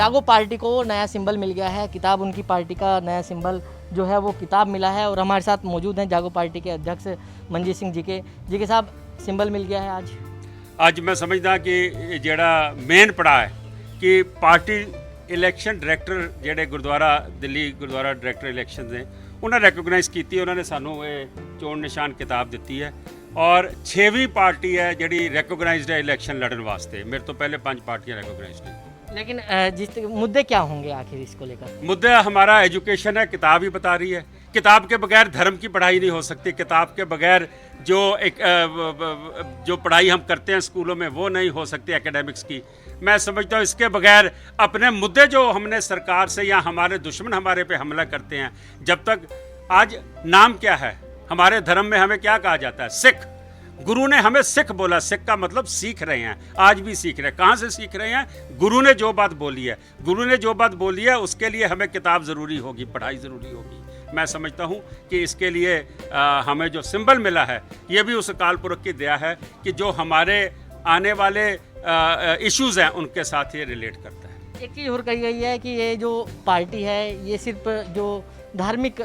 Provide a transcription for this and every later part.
जागो पार्टी को नया सिंबल मिल गया है, किताब उनकी पार्टी का नया सिंबल जो है वो किताब मिला है। और हमारे साथ मौजूद हैं जागो पार्टी के अध्यक्ष मनजीत सिंह जी के साहब, सिंबल मिल गया है आज। ਅੱਜ ਮੈਂ ਸਮਝਦਾ ਕਿ ਜਿਹੜਾ ਮੇਨ ਪੜਾਅ ਹੈ ਕਿ ਪਾਰਟੀ ਇਲੈਕਸ਼ਨ ਡਾਇਰੈਕਟਰ ਜਿਹੜੇ ਗੁਰਦੁਆਰਾ ਦਿੱਲੀ ਗੁਰਦੁਆਰਾ ਡਾਇਰੈਕਟਰ ਇਲੈਕਸ਼ਨ ਨੇ ਉਹਨਾਂ ਰੈਕੋਗਨਾਈਜ਼ ਕੀਤੀ, ਉਹਨਾਂ ਨੇ ਸਾਨੂੰ ਇਹ ਚੋਣ ਨਿਸ਼ਾਨ ਕਿਤਾਬ ਦਿੱਤੀ ਹੈ। ਔਰ 6ਵੀਂ ਪਾਰਟੀ ਹੈ ਜਿਹੜੀ ਰੈਕੋਗਨਾਈਜ਼ਡ ਹੈ ਇਲੈਕਸ਼ਨ ਲੜਨ ਵਾਸਤੇ। ਮੇਰੇ ਤੋਂ ਪਹਿਲੇ 5 ਪਾर्टियां रैकोगनाइज्ड हैं। लेकिन जिस मुद्दे क्या होंगे आखिर इसको लेकर? मुद्दा हमारा एजुकेशन है, किताब ही बता रही है। किताब के बगैर धर्म की पढ़ाई नहीं हो सकती। किताब के बगैर जो पढ़ाई हम करते हैं स्कूलों में वो नहीं हो सकती एकेडमिक्स की। मैं समझता हूँ इसके बगैर अपने मुद्दे जो हमने सरकार से या हमारे दुश्मन हमारे पे हमला करते हैं, जब तक आज नाम क्या है हमारे धर्म में, हमें क्या कहा जाता है? सिख। गुरु ने हमें सिख बोला। सिख का मतलब सीख रहे हैं, आज भी सीख रहे हैं। कहाँ से सीख रहे हैं? गुरु ने जो बात बोली है, गुरु ने जो बात बोली है उसके लिए हमें किताब ज़रूरी होगी, पढ़ाई ज़रूरी होगी। मैं समझता हूँ कि इसके लिए हमें जो सिंबल मिला है ये भी उस अकाल पुरख की दया है कि जो हमारे आने वाले इश्यूज़ हैं उनके साथ ये रिलेट करता है। एक चीज़ और कही गई है कि ये जो पार्टी है ये सिर्फ जो धार्मिक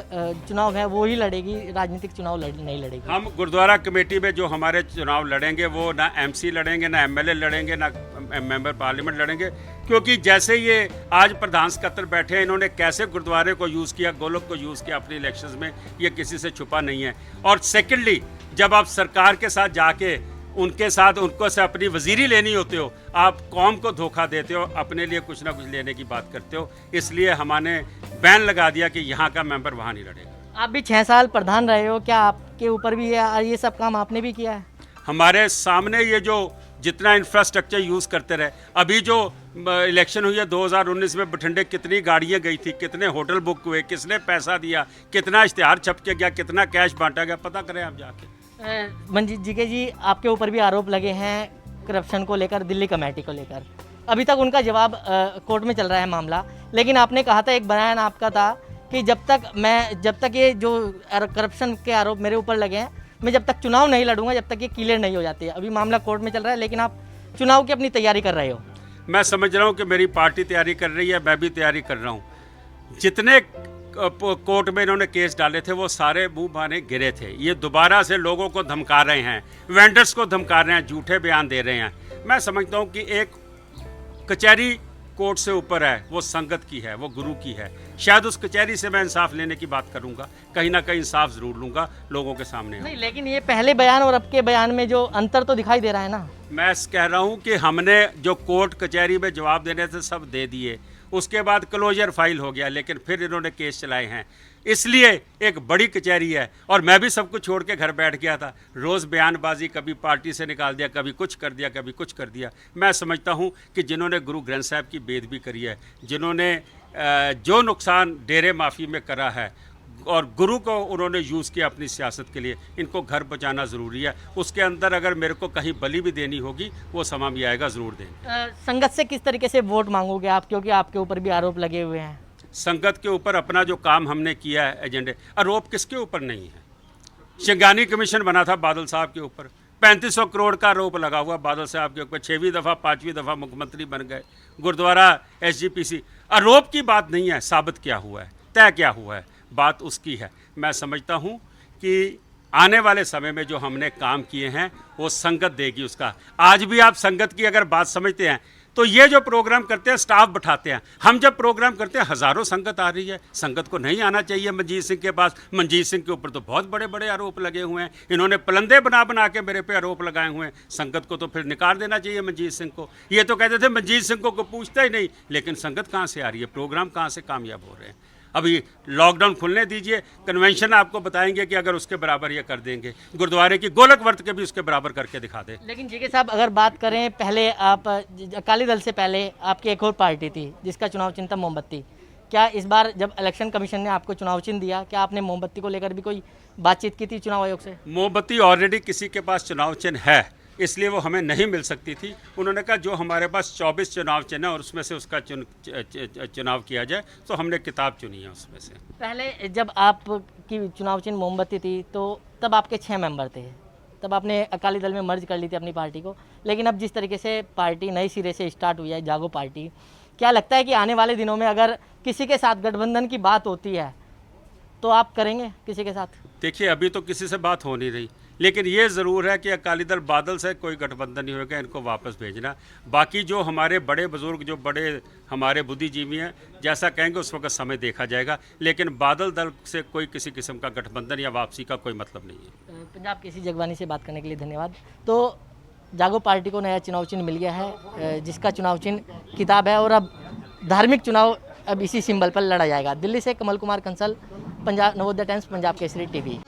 चुनाव है वो ही लड़ेगी, राजनीतिक चुनाव नहीं लड़ेगी। हम गुरुद्वारा कमेटी में जो हमारे चुनाव लड़ेंगे वो ना एमसी लड़ेंगे, ना एमएलए लड़ेंगे, ना मेंबर पार्लियामेंट लड़ेंगे। क्योंकि जैसे ये आज प्रधान सकत्तर बैठे हैं, इन्होंने कैसे गुरुद्वारे को यूज़ किया, गोलक को यूज़ किया अपने इलेक्शंस में, ये किसी से छुपा नहीं है। और सेकेंडली जब आप सरकार के साथ जाके उनको से अपनी वजीरी लेनी होते हो, आप कौम को धोखा देते हो, अपने लिए कुछ ना कुछ लेने की बात करते हो। इसलिए हमने बैन लगा दिया कि यहाँ का मेंबर वहाँ नहीं लड़ेगा। आप भी 6 साल प्रधान रहे हो, क्या आपके ऊपर भी ये सब काम आपने भी किया है? हमारे सामने ये जो जितना इंफ्रास्ट्रक्चर यूज़ करते रहे, अभी जो इलेक्शन हुई है 2019 में बठिंडे कितनी गाड़ियाँ गई थी, कितने होटल बुक हुए, किसने पैसा दिया, कितना इश्तिहार छप के गया, कितना कैश बांटा गया, पता करें आप जाके। मनजीत जी आपके ऊपर भी आरोप लगे हैं करप्शन को लेकर, दिल्ली कमेटी को लेकर। अभी तक उनका जवाब कोर्ट में चल रहा है मामला, लेकिन आपने कहा था, एक बयान आपका था कि जब तक ये जो करप्शन के आरोप मेरे ऊपर लगे हैं, मैं जब तक चुनाव नहीं लड़ूंगा, जब तक ये क्लियर नहीं हो जाते। अभी मामला कोर्ट में चल रहा है, लेकिन आप चुनाव की अपनी तैयारी कर रहे हो। मैं समझ रहा हूँ कि मेरी पार्टी तैयारी कर रही है, मैं भी तैयारी कर रहा हूँ। जितने कोर्ट में इन्होंने केस डाले थे वो सारे मुंह भाने गिरे थे। ये दोबारा से लोगों को धमका रहे हैं, वेंडर्स को धमका रहे हैं, झूठे बयान दे रहे हैं। मैं समझता हूँ कि एक कचहरी कोर्ट से ऊपर है, वो संगत की है, वो गुरु की है। शायद उस कचहरी से मैं इंसाफ लेने की बात करूंगा, कहीं ना कहीं इंसाफ जरूर लूंगा लोगों के सामने। नहीं, लेकिन ये पहले बयान और अब के बयान में जो अंतर तो दिखाई दे रहा है ना। मैं कह रहा हूं कि हमने जो कोर्ट कचहरी में जवाब देने थे सब दे दिए, उसके बाद क्लोजर फाइल हो गया, लेकिन फिर इन्होंने केस चलाए हैं। इसलिए एक बड़ी कचहरी है और मैं भी सब कुछ छोड़ के घर बैठ गया था। रोज़ बयानबाजी, कभी पार्टी से निकाल दिया, कभी कुछ कर दिया, कभी कुछ कर दिया। मैं समझता हूँ कि जिन्होंने गुरु ग्रंथ साहब की बेदबी करी है, जिन्होंने जो नुकसान डेरे माफ़ी में करा है और गुरु को उन्होंने यूज़ किया अपनी सियासत के लिए, इनको घर बचाना ज़रूरी है। उसके अंदर अगर मेरे को कहीं बलि भी देनी होगी वो समय भी आएगा, ज़रूर देंगे। संगत से किस तरीके से वोट मांगोगे आप, क्योंकि आपके ऊपर भी आरोप लगे हुए हैं? संगत के ऊपर अपना जो काम हमने किया है एजेंडे, आरोप किसके ऊपर नहीं है? शिंगानी कमीशन बना था बादल साहब के ऊपर, 3500 करोड़ का आरोप लगा हुआ बादल साहब के ऊपर। 6वीं दफ़ा 5वीं दफ़ा मुख्यमंत्री बन गए। गुरुद्वारा SGPC, आरोप की बात नहीं है, साबित क्या हुआ है, तय क्या हुआ है, बात उसकी है। मैं समझता हूँ कि आने वाले समय में जो हमने काम किए हैं वो संगत देगी उसका। आज भी आप संगत की अगर बात समझते हैं तो ये जो प्रोग्राम करते हैं स्टाफ बैठाते हैं, हम जब प्रोग्राम करते हैं हज़ारों संगत आ रही है। संगत को नहीं आना चाहिए मनजीत सिंह के पास। मनजीत सिंह के ऊपर तो बहुत बड़े बड़े आरोप लगे हुए हैं, इन्होंने पलंदे बना बना के मेरे पे आरोप लगाए हुए हैं। संगत को तो फिर निकाल देना चाहिए मनजीत सिंह को। ये तो कहते थे मनजीत सिंह को पूछता ही नहीं, लेकिन संगत कहाँ से आ रही है, प्रोग्राम कहाँ से कामयाब हो रहे हैं। अभी लॉकडाउन खुलने दीजिए, कन्वेंशन आपको बताएंगे कि अगर उसके बराबर ये कर देंगे, गुरुद्वारे की गोलक वर्त के भी उसके बराबर करके दिखा दे। लेकिन जी के साहब, अगर बात करें, पहले आप अकाली दल से पहले आपकी एक और पार्टी थी जिसका चुनाव चिन्ह था मोमबत्ती। क्या इस बार जब इलेक्शन कमीशन ने आपको चुनाव चिन्ह दिया, क्या आपने मोमबत्ती को लेकर भी कोई बातचीत की थी चुनाव आयोग से? मोमबत्ती ऑलरेडी किसी के पास चुनाव चिन्ह है, इसलिए वो हमें नहीं मिल सकती थी। उन्होंने कहा जो हमारे पास 24 चुनाव चिन्ह है और उसमें से उसका चुनाव किया जाए, तो हमने किताब चुनी है उसमें से। पहले जब आपकी चुनाव चिन्ह मोमबत्ती थी तो तब आपके 6 मेंबर थे, तब आपने अकाली दल में मर्ज कर ली थी अपनी पार्टी को। लेकिन अब जिस तरीके से पार्टी नई सिरे से स्टार्ट हुई है जागो पार्टी, क्या लगता है कि आने वाले दिनों में अगर किसी के साथ गठबंधन की बात होती है तो आप करेंगे किसी के साथ? देखिए अभी तो किसी से बात हो नहीं रही, लेकिन ये ज़रूर है कि अकाली दल बादल से कोई गठबंधन नहीं होगा, इनको वापस भेजना। बाकी जो हमारे बड़े बुजुर्ग, जो बड़े हमारे बुद्धिजीवी हैं, जैसा कहेंगे उस वक्त समय देखा जाएगा, लेकिन बादल दल से कोई किसी किस्म का गठबंधन या वापसी का कोई मतलब नहीं है। पंजाब केसरी जगबानी से बात करने के लिए धन्यवाद। तो जागो पार्टी को नया चुनाव चिन्ह मिल गया है, जिसका चुनाव चिन्ह किताब है, और अब धार्मिक चुनाव अब इसी सिंबल पर लड़ा जाएगा। दिल्ली से कमल कुमार कंसल, पंजाब नवोदय टाइम्स, पंजाब केसरी टीवी।